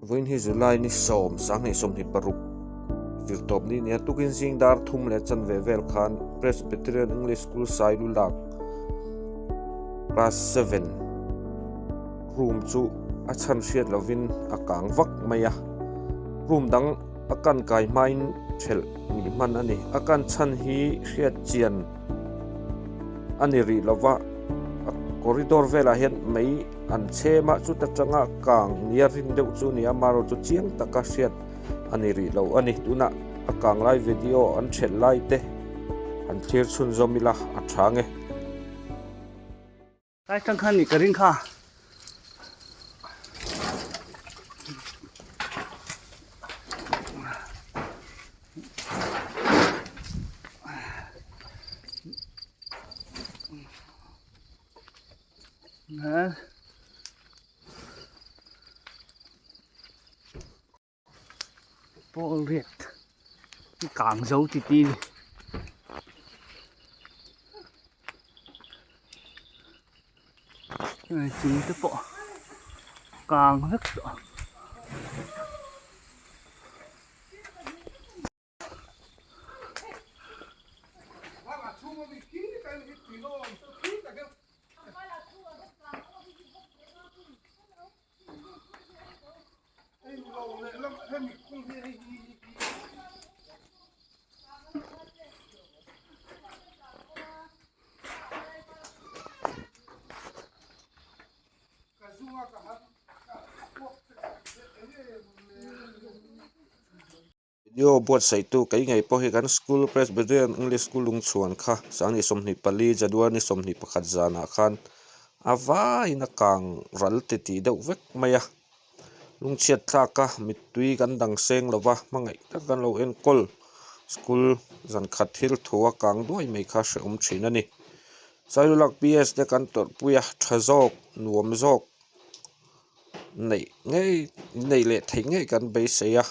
Voin hi July ni som sang ni som ni paruk virtop ni nia tukin jing dar thum le chan ve vel khan Presbyterian English School sai lu lak class 7 room chu a chan hriat lovin akang vak maya room dang akan kai main thel ni man ani akan chan hi hriat chian ani ri lova corridor vela hen mei an chema chu ta changa kang nia rin deuh chu ni amaro chu chiang taka hriat ani ri lo ani tuna akang lai video an thel lai te an thlir chhun zomila a thange cái trăng khăn thì cái riêng kha nè bộ liệt cái cảng dấu thì đi chính cái bộ càng rất rõ. video buat sai tu kai ngai po hi kan school Presbyterian English School lung chuan kha sang ni somni pali jadua ni somni pakhat zana khan awa ina kang ral te ti deuh vek maya lung chiat thlaka mitui kan dang seng lova mangai ta kan lo en kol school zan khat thil thuwa kang duai mai kha hreum thin ani sailulak PS te kan tor puya thazok nuam zok nei le thei ngei kan be seya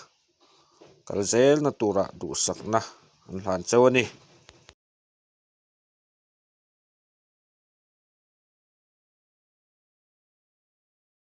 kalzel na tura du sakna an hlan chawani